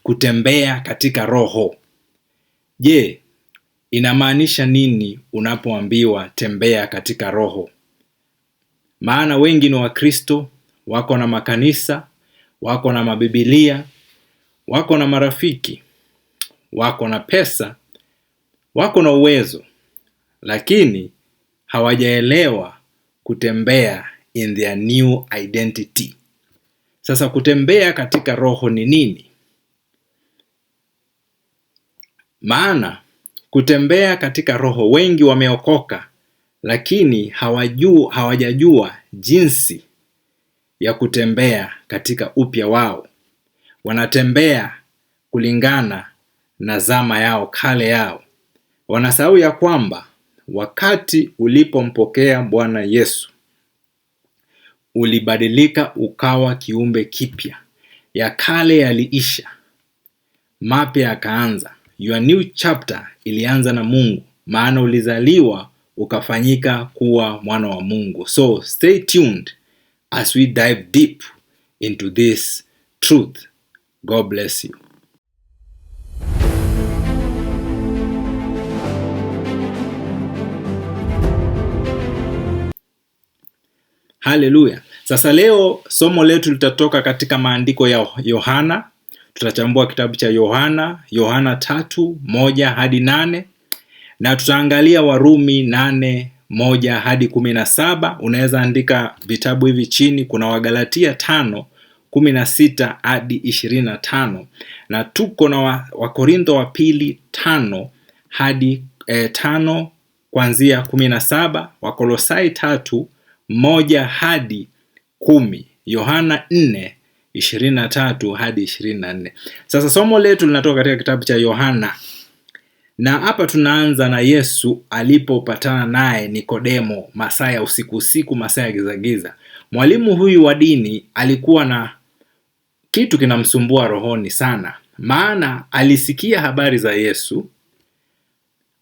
kutembea katika roho. Je, inamaanisha nini unapoambiwa tembea katika roho? Maana wengi ni Wakristo, wako na makanisa, wako na mabibilia, wako na marafiki, wako na pesa, wako na uwezo, lakini hawajaelewa kutembea in their new identity. Sasa kutembea katika roho ni nini? Maana kutembea katika roho, wengi wameokoka lakini hawajajua jinsi ya kutembea katika upya wao. Wanatembea kulingana na zama yao, kale yao. Wanasahau ya kwamba wakati ulipompokea Bwana Yesu, ulibadilika ukawa kiumbe kipya. Ya kale yaliisha, mapya yakaanza. Your new chapter ilianza na Mungu, maana ulizaliwa ukafanyika kuwa mwana wa Mungu. So stay tuned as we dive deep into this truth. God bless you. Haleluya. Sasa leo somo letu litatoka katika maandiko ya Yohana. Tutachambua kitabu cha Yohana 3:1-8, na tutaangalia Warumi 8:1-17. Unaweza andika vitabu hivi chini. Kuna Wagalatia 5:16-25, na tuko na Wakorintho wa pili 5 kuanzia 17, Wakolosai 3:1-10, Yohana 4:23-24. Sasa somo letu linatoka katika kitabu cha Yohana, na hapa tunaanza na Yesu alipopatana naye Nikodemo masaa ya usiku, masaa ya giza. Mwalimu huyu wa dini alikuwa na kitu kinamsumbua rohoni sana, maana alisikia habari za Yesu,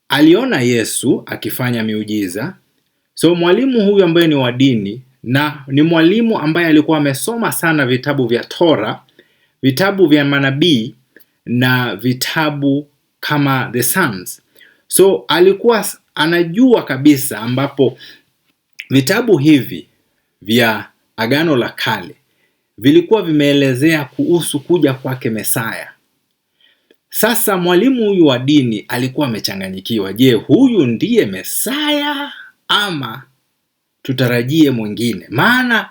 aliona Yesu akifanya miujiza. So mwalimu huyu ambaye ni wa dini, na ni mwalimu ambaye alikuwa amesoma sana vitabu vya Torah, vitabu vya manabii na vitabu kama the Psalms. So alikuwa anajua kabisa ambapo vitabu hivi vya Agano la Kale vilikuwa vimeelezea kuhusu kuja kwake Mesaya. Sasa mwalimu huyu wa dini alikuwa amechanganyikiwa. Je, huyu ndiye Mesaya ama tutarajie mwingine? Maana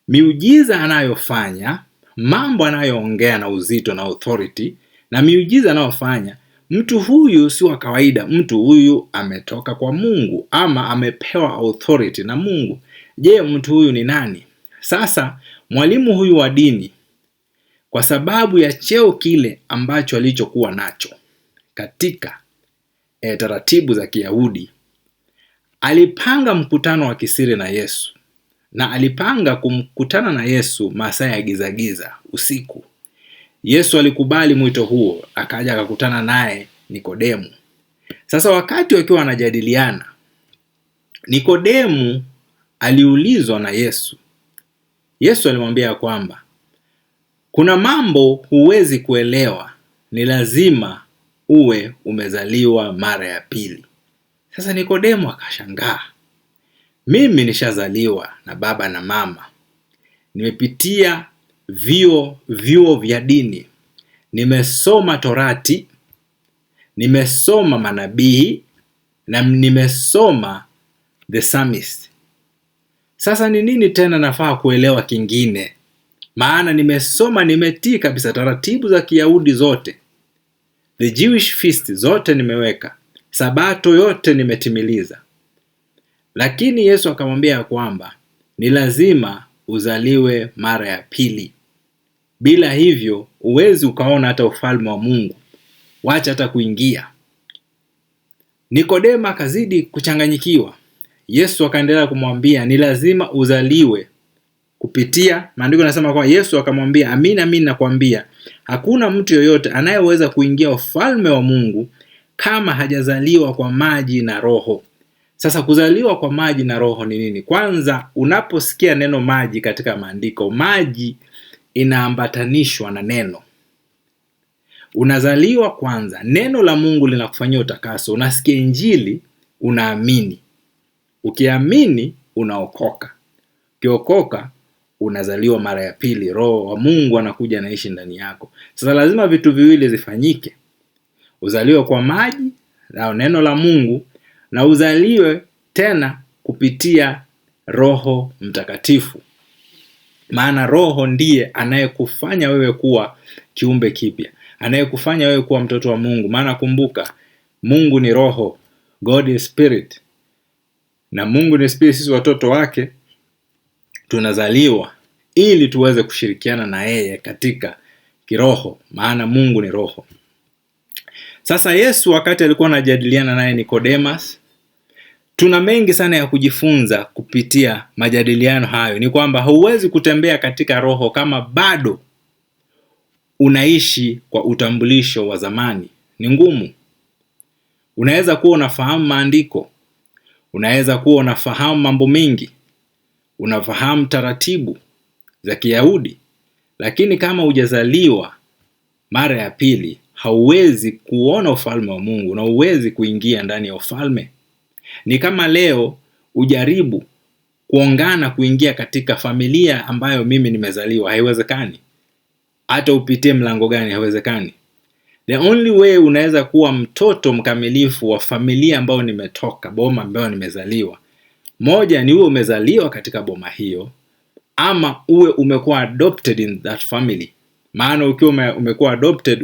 miujiza anayofanya, mambo anayoongea na uzito na authority, na miujiza anayofanya, mtu huyu si wa kawaida. Mtu huyu ametoka kwa Mungu ama amepewa authority na Mungu. Je, mtu huyu ni nani? Sasa mwalimu huyu wa dini, kwa sababu ya cheo kile ambacho alichokuwa nacho katika taratibu za Kiyahudi, alipanga mkutano wa kisiri na Yesu, na alipanga kumkutana na Yesu masaa ya giza usiku. Yesu alikubali mwito huo, akaja akakutana naye Nikodemu. Sasa wakati wakiwa wanajadiliana, Nikodemu aliulizwa na Yesu. Yesu alimwambia kwamba kuna mambo huwezi kuelewa, ni lazima uwe umezaliwa mara ya pili. Sasa Nikodemu akashangaa. Mimi nishazaliwa na baba na mama, nimepitia vyuo vya dini, nimesoma Torati, nimesoma manabii, na nimesoma the Psalms. Sasa ni nini tena nafaa kuelewa kingine? Maana nimesoma, nimetii kabisa taratibu za Kiyahudi zote, the Jewish feast zote nimeweka, Sabato yote nimetimiliza. Lakini Yesu akamwambia kwamba ni lazima uzaliwe mara ya pili. Bila hivyo huwezi ukaona hata ufalme wa Mungu, wacha hata kuingia. Nikodemo akazidi kuchanganyikiwa. Yesu akaendelea kumwambia ni lazima uzaliwe kupitia, maandiko yanasema kwa Yesu akamwambia, amini nakwambia, hakuna mtu yoyote anayeweza kuingia ufalme wa Mungu kama hajazaliwa kwa maji na Roho. Sasa kuzaliwa kwa maji na Roho ni nini? Kwanza, unaposikia neno maji katika maandiko, maji inaambatanishwa na neno. Unazaliwa kwanza, neno la Mungu linakufanyia utakaso, unasikia injili, unaamini. Ukiamini unaokoka. Ukiokoka unazaliwa mara ya pili, roho wa Mungu anakuja anaishi ndani yako. Sasa lazima vitu viwili zifanyike. Uzaliwe kwa maji na neno la Mungu, na uzaliwe tena kupitia Roho Mtakatifu. Maana Roho ndiye anayekufanya wewe kuwa kiumbe kipya, anayekufanya wewe kuwa mtoto wa Mungu. Maana kumbuka, Mungu ni roho, God is spirit. Na Mungu ni spirit, sisi watoto wake tunazaliwa ili tuweze kushirikiana na yeye katika kiroho, maana Mungu ni roho. Sasa Yesu wakati alikuwa anajadiliana naye Nicodemus, tuna mengi sana ya kujifunza kupitia majadiliano hayo. Ni kwamba hauwezi kutembea katika roho kama bado unaishi kwa utambulisho wa zamani. Ni ngumu. Unaweza kuwa unafahamu maandiko, unaweza kuwa unafahamu mambo mengi, unafahamu taratibu za Kiyahudi, lakini kama hujazaliwa mara ya pili, hauwezi kuona ufalme wa Mungu na huwezi kuingia ndani ya ufalme. Ni kama leo ujaribu kuongana kuingia katika familia ambayo mimi nimezaliwa, haiwezekani. Hata upitie mlango gani, haiwezekani. The only way unaweza kuwa mtoto mkamilifu wa familia ambayo nimetoka, boma ambayo nimezaliwa, moja ni uwe umezaliwa katika boma hiyo, ama uwe umekuwa adopted in that family. Maana ukiwa umekuwa adopted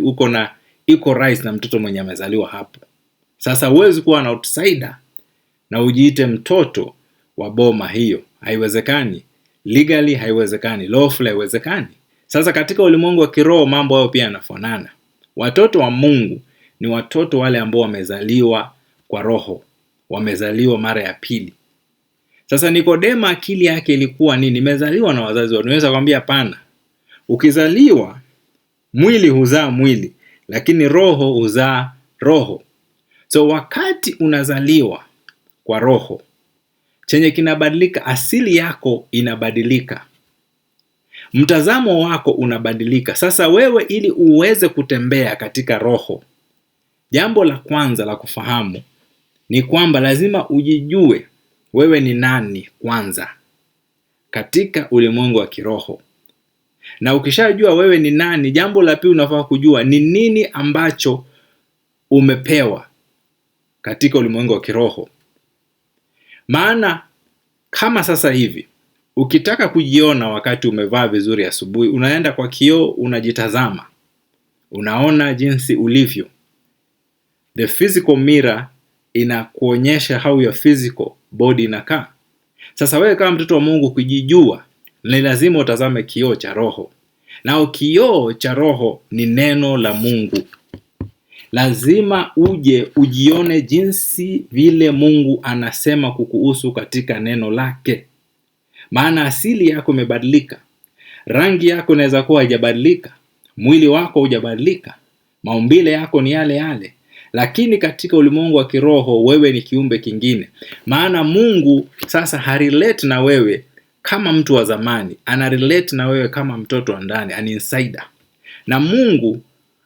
iko right na mtoto mwenye amezaliwa hapo. Sasa huwezi kuwa an outsider na ujiite mtoto wa boma hiyo. Haiwezekani. Legally haiwezekani, lawfully haiwezekani. Sasa katika ulimwengu wa kiroho mambo hayo pia yanafanana. Watoto wa Mungu ni watoto wale ambao wamezaliwa kwa roho, wamezaliwa mara ya pili. Sasa Nikodema akili yake ilikuwa nini? Nimezaliwa na wazazi wangu. Unaweza kwambia hapana. Ukizaliwa, mwili huzaa mwili, lakini roho huzaa roho. So wakati unazaliwa kwa roho, chenye kinabadilika, asili yako inabadilika, mtazamo wako unabadilika. Sasa wewe ili uweze kutembea katika roho, jambo la kwanza la kufahamu ni kwamba lazima ujijue wewe ni nani kwanza katika ulimwengu wa kiroho. Na ukishajua wewe ni nani, jambo la pili unafaa kujua ni nini ambacho umepewa katika ulimwengu wa kiroho. Maana kama sasa hivi ukitaka kujiona wakati umevaa vizuri asubuhi, unaenda kwa kioo, unajitazama, unaona jinsi ulivyo. The physical mirror inakuonyesha how your physical body inakaa. Sasa wewe kama mtoto wa Mungu kujijua, ni lazima utazame kioo cha roho. Na kioo cha roho ni neno la Mungu. Lazima uje ujione jinsi vile Mungu anasema kukuhusu katika neno lake. Maana asili yako imebadilika. Rangi yako inaweza kuwa haijabadilika, mwili wako hujabadilika, maumbile yako ni yale yale, lakini katika ulimwengu wa kiroho wewe ni kiumbe kingine. Maana Mungu sasa harelate na wewe kama mtu wa zamani, anarelate na wewe kama mtoto wa ndani, an insider. Na Mungu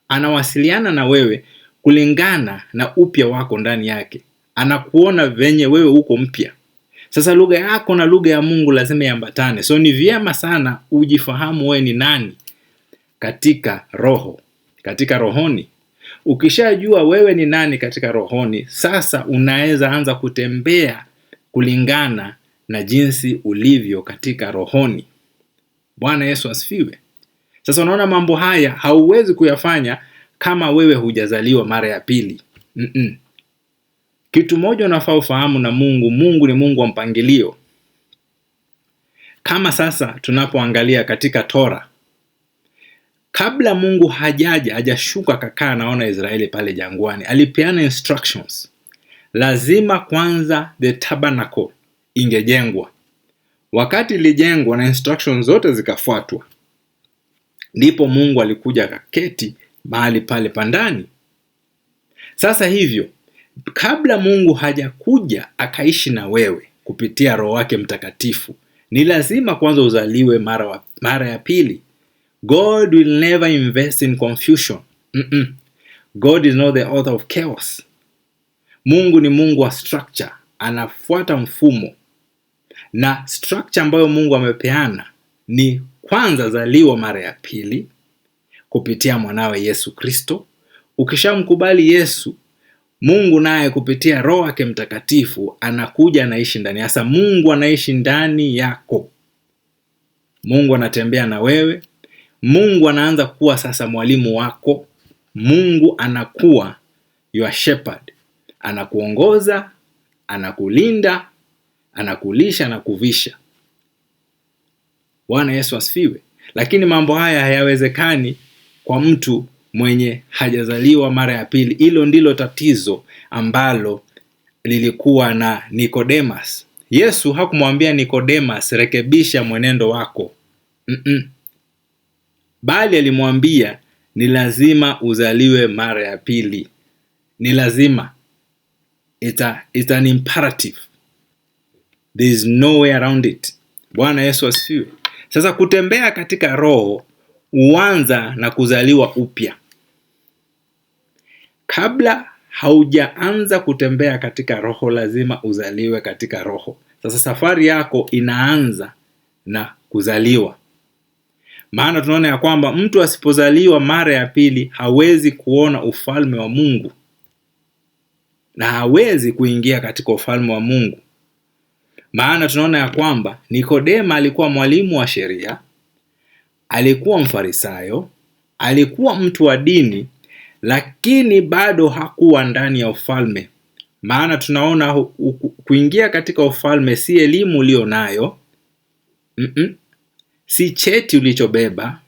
anawasiliana na wewe kulingana na upya wako ndani yake. Anakuona venye wewe uko mpya. Sasa lugha yako na lugha ya Mungu lazima iambatane. So ni vyema sana ujifahamu wewe ni nani katika roho, katika rohoni. Ukishajua wewe ni nani katika rohoni, sasa unaweza anza kutembea kulingana na jinsi ulivyo katika rohoni. Bwana Yesu asifiwe. Sasa unaona mambo haya hauwezi kuyafanya kama wewe hujazaliwa mara ya pili. Kitu moja unafaa ufahamu na Mungu, Mungu ni Mungu wa mpangilio. Kama sasa tunapoangalia katika Tora, kabla Mungu hajashuka kakaa naona Israeli pale jangwani, alipeana instructions. Lazima kwanza the tabernacle ingejengwa. Wakati ilijengwa na instructions zote zikafuatwa, ndipo Mungu alikuja akaketi mahali pale pandani. Sasa hivyo, kabla Mungu hajakuja akaishi na wewe kupitia Roho wake Mtakatifu, ni lazima kwanza uzaliwe mara ya pili. God will never invest in confusion. God is not the author of chaos. Mungu ni Mungu wa structure, anafuata mfumo. Na structure ambayo Mungu amepeana ni kwanza zaliwa mara ya pili kupitia mwanawe Yesu Kristo. Ukishamkubali Yesu, Mungu naye kupitia Roho yake Mtakatifu anakuja anaishi ndani. Sasa Mungu anaishi ndani yako. Mungu anatembea na wewe. Mungu anaanza kuwa sasa mwalimu wako. Mungu anakuwa your shepherd. Anakuongoza, anakulinda, anakulisha na kuvisha. Bwana Yesu asifiwe. Lakini mambo haya hayawezekani kwa mtu mwenye hajazaliwa mara ya pili. Hilo ndilo tatizo ambalo lilikuwa na Nicodemus. Yesu hakumwambia Nicodemus rekebisha mwenendo wako. Bali alimwambia ni lazima uzaliwe mara ya pili. Ni lazima. It's an imperative. There is no way around it. Bwana Yesu asifiwe. Sasa kutembea katika Roho huanza na kuzaliwa upya. Kabla haujaanza kutembea katika Roho lazima uzaliwe katika Roho. Sasa safari yako inaanza na kuzaliwa. Maana tunaona ya kwamba mtu asipozaliwa mara ya pili hawezi kuona ufalme wa Mungu. Na hawezi kuingia katika ufalme wa Mungu. Maana tunaona ya kwamba Nikodema alikuwa mwalimu wa sheria, alikuwa mfarisayo, alikuwa mtu wa dini, lakini bado hakuwa ndani ya ufalme. Maana tunaona kuingia katika ufalme si elimu ulio nayo, si cheti ulichobeba,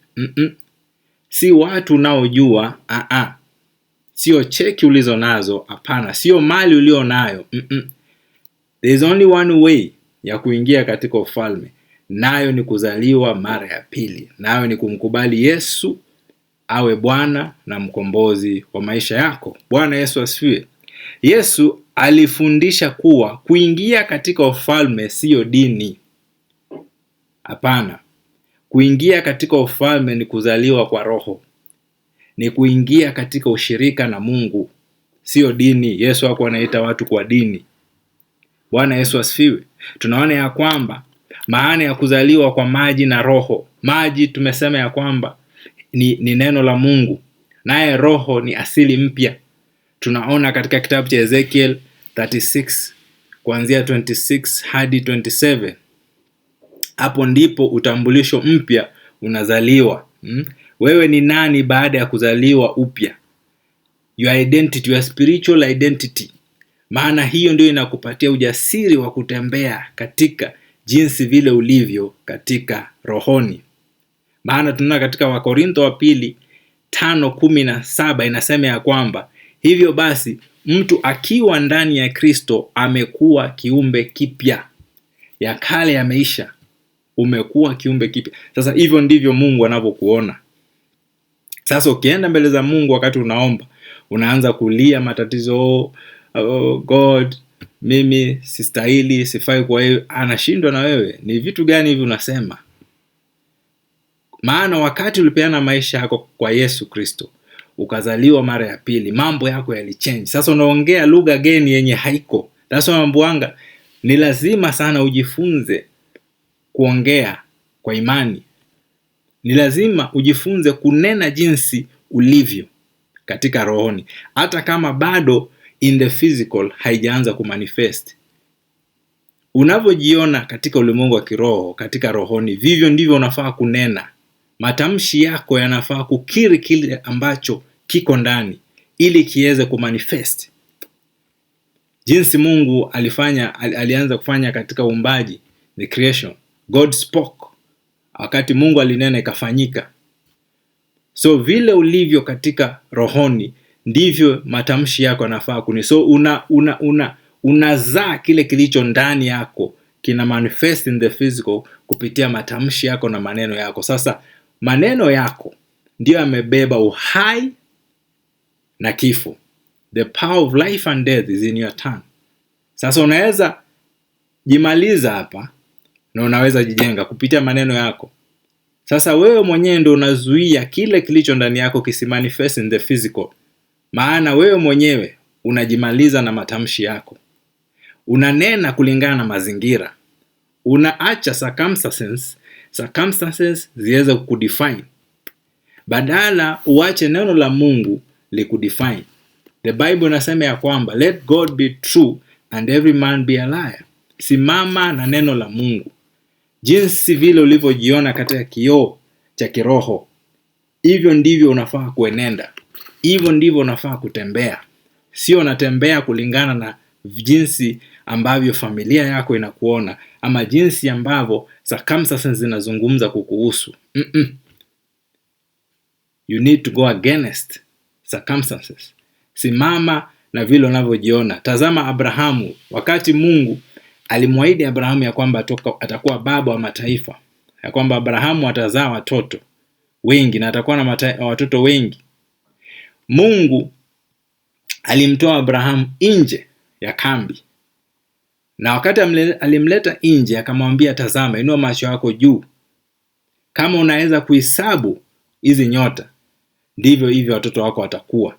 si watu unaojua, sio cheki ulizo nazo, hapana, sio mali ulio nayo. There is only one way ya kuingia katika ufalme, nayo ni kuzaliwa mara ya pili. Nayo ni kumkubali Yesu awe Bwana na mkombozi wa maisha yako. Bwana Yesu asifiwe. Yesu alifundisha kuwa kuingia katika ufalme sio dini. Hapana. Kuingia katika ufalme ni kuzaliwa kwa Roho. Ni kuingia katika ushirika na Mungu, sio dini. Yesu hakuwa anaita watu kwa dini. Bwana Yesu asifiwe. Tunaona ya kwamba maana ya kuzaliwa kwa maji na Roho. Maji tumesema ya kwamba ni neno la Mungu. Naye Roho ni asili mpya. Tunaona katika kitabu cha Ezekiel 36 kuanzia 26 hadi 27. Hapo ndipo utambulisho mpya unazaliwa. Wewe ni nani baada ya kuzaliwa upya? Your identity, your spiritual identity. Maana hiyo ndio inakupatia ujasiri wa kutembea katika jinsi vile ulivyo katika rohoni. Maana tunaona katika Wakorintho wa pili 5:17 inasema ya kwamba hivyo basi mtu akiwa ndani ya Kristo amekuwa kiumbe kipya. Ya kale yameisha, umekuwa kiumbe kipya. Sasa hivyo ndivyo Mungu anavyokuona. Sasa ukienda mbele za Mungu wakati unaomba, unaanza kulia matatizo, oh God, mimi sistahili, sifai kwa wewe. Anashindwa na wewe. Ni vitu gani hivi unasema? Maana wakati ulipeana maisha yako kwa Yesu Kristo, ukazaliwa mara ya pili, mambo yako yalichange. Sasa unaongea lugha geni yenye haiko. Sasa mamboanga ni lazima sana ujifunze kuongea kwa imani. Ni lazima ujifunze kunena jinsi ulivyo katika rohoni, hata kama bado in the physical haijaanza kumanifest. Unavyojiona katika ulimwengu wa kiroho, katika rohoni, vivyo ndivyo unafaa kunena. Matamshi yako yanafaa kukiri kile ambacho kiko ndani ili kiweze kumanifest. Jinsi Mungu alianza kufanya katika uumbaji, the creation. God spoke. Wakati Mungu alinena ikafanyika. So vile ulivyo katika rohoni ndivyo matamshi yako yanafaa kuni. So unazaa kile kilicho ndani yako, kina manifest in the physical kupitia matamshi yako na maneno yako. Sasa maneno yako ndio yamebeba uhai na kifo. The power of life and death is in your tongue. Sasa unaweza jimaliza hapa na unaweza jijenga kupitia maneno yako. Sasa wewe mwenyewe ndio unazuia kile kilicho ndani yako kisimanifest in the physical. Maana wewe mwenyewe unajimaliza na matamshi yako. Unanena kulingana na mazingira. Unaacha circumstances ziweze kukudefine. Badala uache neno la Mungu likudefine. The Bible inasema ya kwamba let God be true and every man be a liar. Simama na neno la Mungu. Jinsi vile ulivyojiona katika kioo cha kiroho, hivyo ndivyo unafaa kuenenda. Hivyo ndivyo unafaa kutembea. Sio unatembea kulingana na jinsi ambavyo familia yako inakuona ama jinsi ambavyo circumstances zinazungumza kukuhusu. You need to go against circumstances. Simama na vile unavyojiona. Tazama Abrahamu, wakati Mungu alimwahidi Abrahamu ya kwamba atakuwa baba wa mataifa, ya kwamba Abrahamu atazaa watoto wengi na atakuwa na watoto wengi. Mungu alimtoa Abrahamu nje ya kambi. Na wakati alimleta nje akamwambia, tazama, inua macho yako juu. Kama unaweza kuhesabu hizi nyota, ndivyo hivyo watoto wako watakuwa.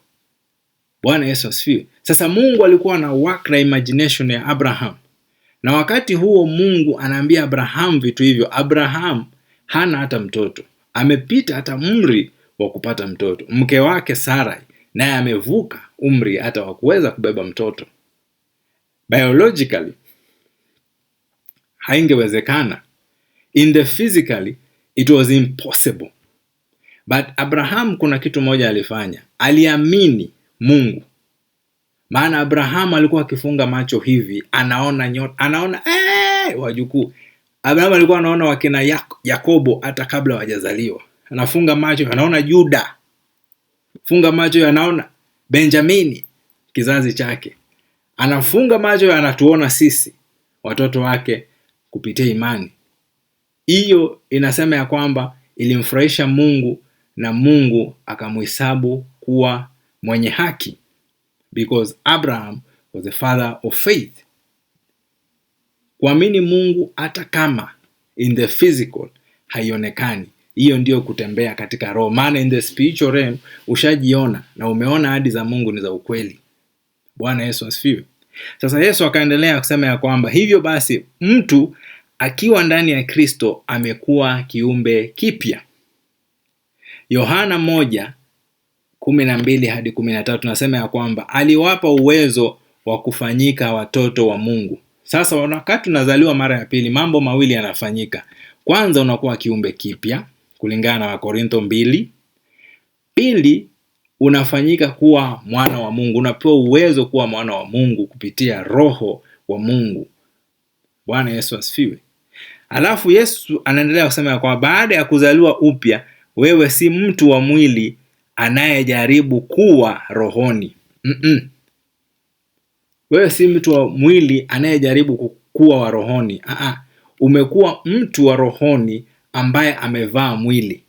Bwana Yesu asifiwe. Sasa Mungu alikuwa na work na imagination ya Abraham. Na wakati huo Mungu anaambia Abraham vitu hivyo, Abraham hana hata mtoto. Amepita hata umri wa kupata mtoto. Mke wake Sarai naye amevuka umri hata wa kuweza kubeba mtoto. Biologically haingewezekana. In the physically it was impossible. But Abraham kuna kitu moja alifanya. Aliamini Mungu. Maana Abraham alikuwa akifunga macho hivi, anaona nyota, anaona wajukuu. Abraham alikuwa anaona wakina Yakobo hata kabla hawajazaliwa. Anafunga macho, anaona Yuda. Funga macho, anaona Benjamini, kizazi chake. Anafunga macho, anatuona sisi, watoto wake, kupitia imani. Hiyo inasema ya kwamba ilimfurahisha Mungu na Mungu akamhesabu kuwa mwenye haki. Because Abraham was the father of faith. Kuamini Mungu hata kama in the physical haionekani. Hiyo ndio kutembea katika roho. Maana in the spiritual realm ushajiona na umeona ahadi za Mungu ni za ukweli. Bwana Yesu asifiwe. Sasa Yesu akaendelea kusema ya kwamba hivyo basi mtu akiwa ndani ya Kristo amekuwa kiumbe kipya. Yohana 1:12 hadi 13 nasema ya kwamba aliwapa uwezo wa kufanyika watoto wa Mungu. Sasa wakati unazaliwa mara ya pili, mambo mawili yanafanyika. Kwanza unakuwa kiumbe kipya kulingana na Wakorintho 2. Pili, unafanyika kuwa mwana wa Mungu. Unapewa uwezo kuwa mwana wa Mungu kupitia roho wa Mungu. Bwana Yesu asifiwe. Alafu Yesu anaendelea kusema ya kwamba baada ya kuzaliwa upya, wewe si mtu wa mwili anayejaribu kuwa rohoni. Wewe si mtu wa mwili anayejaribu kuwa wa rohoni. Umekuwa mtu wa rohoni ambaye amevaa mwili.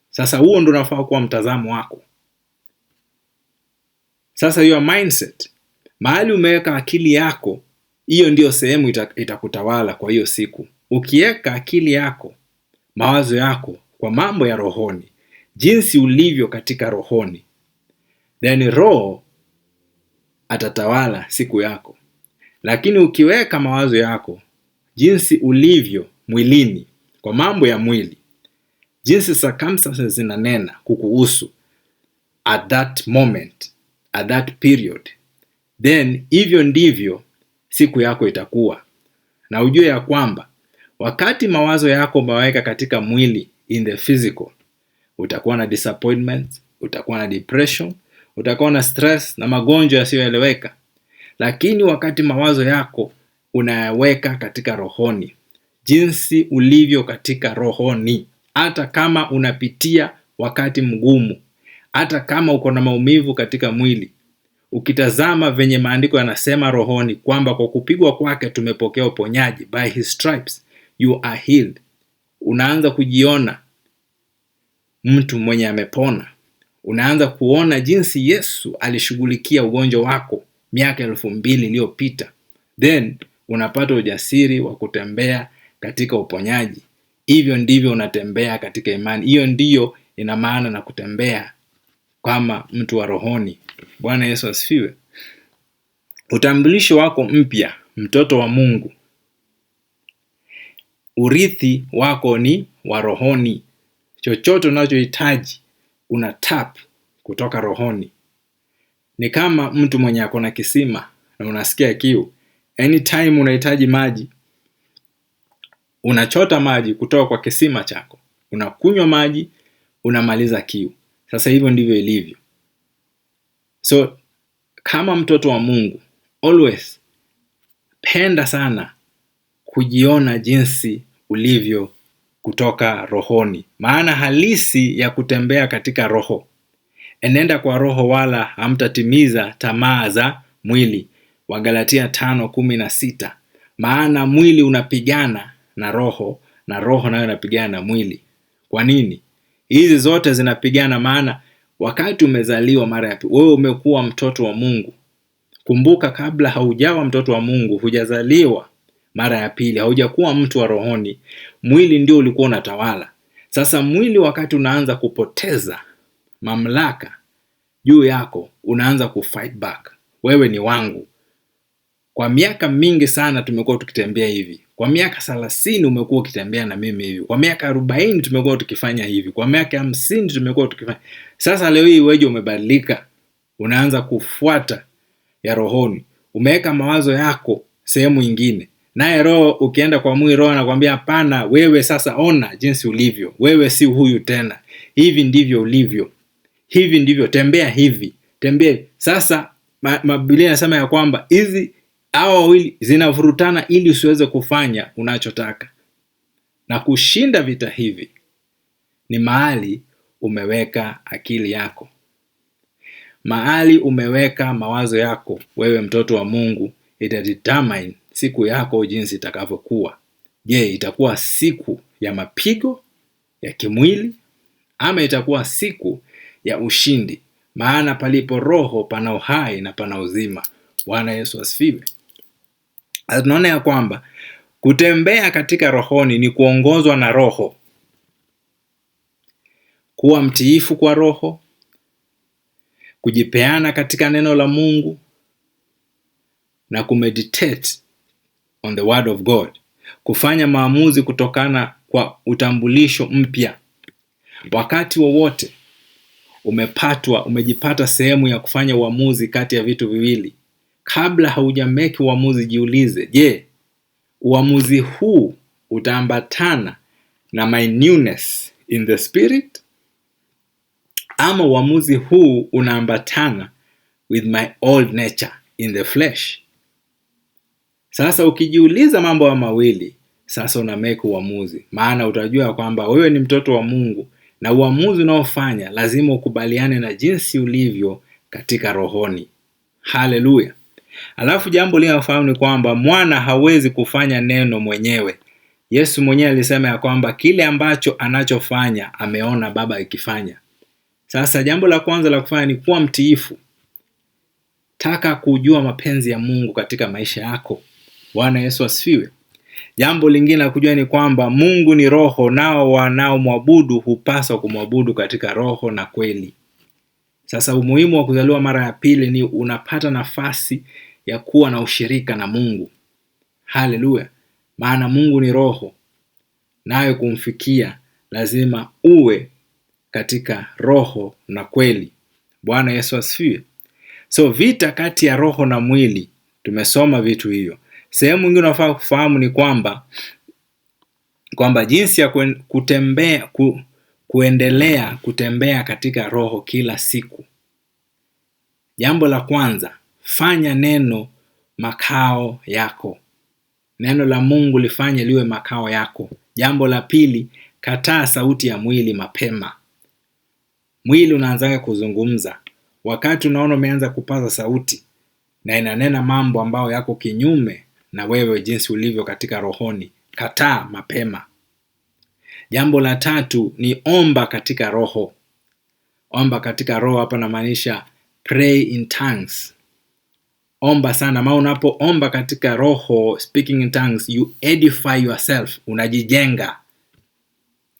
Sasa huo ndio unafaa kuwa mtazamo wako. Sasa your mindset, mahali umeweka akili yako, hiyo ndio sehemu itakutawala kwa hiyo siku. Ukiweka akili yako, mawazo yako kwa mambo ya rohoni, jinsi ulivyo katika rohoni, then roho atatawala siku yako. Lakini ukiweka mawazo yako jinsi ulivyo mwilini, kwa mambo ya mwili, jinsi circumstances zinanena kukuhusu at that moment, at that period, then hivyo ndivyo siku yako itakuwa. Na ujue ya kwamba wakati mawazo yako umeweka katika mwili, in the physical, utakuwa na disappointment, utakuwa na depression, utakuwa na stress na magonjwa yasiyoeleweka. Lakini wakati mawazo yako unayaweka katika rohoni, jinsi ulivyo katika rohoni, hata kama unapitia wakati mgumu, hata kama uko na maumivu katika mwili, ukitazama venye maandiko yanasema rohoni kwamba kwa kupigwa kwake tumepokea uponyaji, by his stripes you are healed, unaanza kujiona mtu mwenye amepona. Unaanza kuona jinsi Yesu alishughulikia ugonjwa wako miaka 2000 iliyopita. Then unapata ujasiri wa kutembea katika uponyaji. hivyo ndivyo unatembea katika imani. Hiyo ndiyo ina maana na kutembea kama mtu wa rohoni. Bwana Yesu asifiwe. Utambulisho wako mpya, mtoto wa Mungu. Urithi wako ni wa rohoni. Chochote unachohitaji una tap kutoka rohoni. Ni kama mtu mwenye ako na kisima na unasikia kiu. Anytime unahitaji maji, unachota maji kutoka kwa kisima chako. Unakunywa maji, unamaliza kiu. Sasa hivyo ndivyo ilivyo. So kama mtoto wa Mungu, always penda sana kujiona jinsi ulivyo kutoka rohoni. Maana halisi ya kutembea katika roho. Enenda kwa roho wala hamtatimiza tamaa za mwili. Wagalatia 5:16. Maana mwili unapigana na roho nayo inapigana na mwili. Kwa nini? Hizi zote zinapigana, maana wakati umezaliwa mara ya pili, wewe umekuwa mtoto wa Mungu. Kumbuka, kabla haujawa mtoto wa Mungu, hujazaliwa mara ya pili, haujakuwa mtu wa rohoni, mwili ndio ulikuwa unatawala. Sasa mwili wakati unaanza kupoteza mamlaka juu yako, unaanza kufight back. Wewe ni wangu. Kwa miaka mingi sana tumekuwa tukitembea hivi. Kwa miaka 30 umekuwa ukitembea na mimi hivi. Kwa miaka 40 tumekuwa tukifanya hivi. Kwa miaka 50 tumekuwa tukifanya. Sasa leo hii wewe umebadilika. Unaanza kufuata ya rohoni. Umeweka mawazo yako sehemu nyingine. Naye roho ukienda kwa mwili, roho anakuambia hapana, wewe sasa ona jinsi ulivyo. Wewe si huyu tena. Hivi ndivyo ulivyo. Hivi ndivyo, tembea hivi. Tembea. Sasa Biblia inasema ya kwamba hizi hao wawili zinavurutana ili usiweze kufanya unachotaka. Na kushinda vita hivi ni mahali umeweka akili yako. Mahali umeweka mawazo yako, wewe mtoto wa Mungu, itadetermine siku yako jinsi itakavyokuwa. Je, itakuwa siku ya mapigo ya kimwili ama itakuwa siku ya ushindi? Maana palipo roho pana uhai na pana uzima. Bwana Yesu asifiwe. Tunaona ya kwamba kutembea katika rohoni ni kuongozwa na roho. Kuwa mtiifu kwa roho, kujipeana katika neno la Mungu na kumeditate on the word of God. Kufanya maamuzi kutokana kwa utambulisho mpya. Wakati wowote umejipata sehemu ya kufanya uamuzi kati ya vitu viwili, kabla haujameki uamuzi jiulize, je, uamuzi huu utaambatana na my newness in the spirit, ama uamuzi huu unaambatana with my old nature in the flesh? Sasa ukijiuliza mambo ya mawili, sasa unameki uamuzi. Maana utajua kwamba wewe ni mtoto wa Mungu, na uamuzi unaofanya lazima ukubaliane na jinsi ulivyo katika rohoni. Haleluya. Alafu jambo linalofahamu ni kwamba mwana hawezi kufanya neno mwenyewe. Yesu mwenyewe alisema ya kwamba kile ambacho anachofanya ameona Baba ikifanya. Sasa jambo la kwanza la kufanya ni kuwa mtiifu. Taka kujua mapenzi ya Mungu katika maisha yako. Bwana Yesu asifiwe. Jambo lingine la kujua ni kwamba Mungu ni roho, nao wanaomwabudu hupaswa kumwabudu katika roho na kweli. Sasa umuhimu wa kuzaliwa mara ya pili ni unapata nafasi ya kuwa na ushirika na Mungu. Haleluya. Maana Mungu ni roho, nawe kumfikia lazima uwe katika roho na kweli. Bwana Yesu asifiwe. So vita kati ya roho na mwili, tumesoma vitu hivyo. Sehemu nyingine unafaa kufahamu ni kwamba jinsi ya kuendelea kutembea katika roho kila siku. Jambo la kwanza, fanya neno makao yako. Neno la Mungu lifanye liwe makao yako. Jambo la pili, kataa sauti ya mwili mapema. Mwili unaanza kuzungumza. Wakati unaona umeanza kupaza sauti na inanena mambo ambayo yako kinyume na wewe jinsi ulivyo katika rohoni, kataa mapema. Jambo la tatu ni omba katika roho. Omba katika roho hapa namaanisha pray in tongues. Omba sana, maana unapoomba katika roho, speaking in tongues, you edify yourself, unajijenga.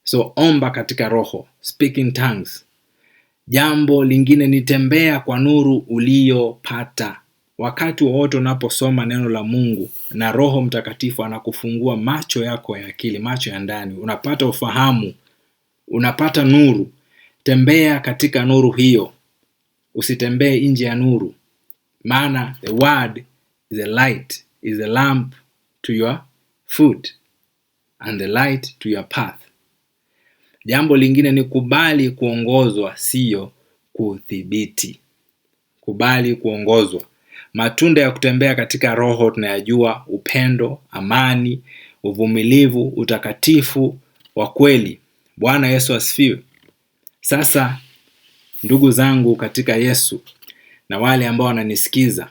So omba katika roho, speak in tongues. Jambo lingine ni tembea kwa nuru uliyopata. Wakati wowote unaposoma neno la Mungu na Roho Mtakatifu anakufungua macho yako ya akili, macho ya ndani, unapata ufahamu, unapata nuru. Tembea katika nuru hiyo. Usitembee nje ya nuru. Maana the word is a light, is a lamp to your foot and the light to your path. Jambo lingine ni kubali kuongozwa, sio kudhibiti. Kubali kuongozwa. Matunda ya kutembea katika roho tunayajua: upendo, amani, uvumilivu, utakatifu wa kweli. Bwana Yesu asifiwe. Sasa ndugu zangu katika Yesu na wale ambao wananisikiza,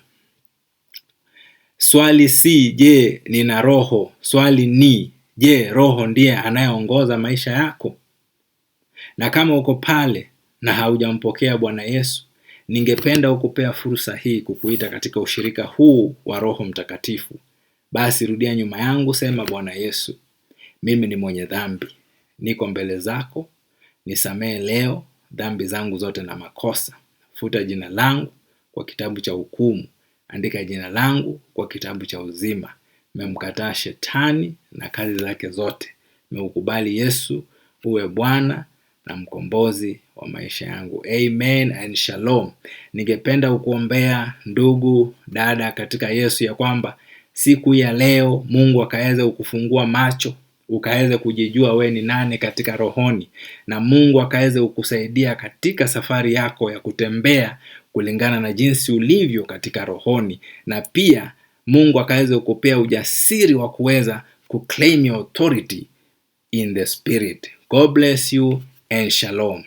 swali si je nina roho, swali ni je roho ndiye anayeongoza maisha yako? Na kama uko pale na haujampokea Bwana Yesu, ningependa ukupea fursa hii kukuita katika ushirika huu wa Roho Mtakatifu. Basi rudia nyuma yangu, sema: Bwana Yesu, mimi ni mwenye dhambi. Niko mbele zako, nisamehe leo dhambi zangu zote na makosa. Futa jina langu kwa kitabu cha hukumu, andika jina langu kwa kitabu cha uzima. Nimemkataa shetani na kazi zake zote. Nimeukubali Yesu uwe Bwana na mkombozi wa maisha yangu. Amen and shalom. Ningependa kukuombea ndugu, dada katika Yesu, ya kwamba siku ya leo Mungu akaweze kukufungua macho, ukaweze kujijua we ni nani katika rohoni, na Mungu akaweze kukusaidia katika safari yako ya kutembea kulingana na jinsi ulivyo katika rohoni, na pia Mungu akaweze kukupea ujasiri wa kuweza kuclaim your authority in the spirit. God bless you and shalom.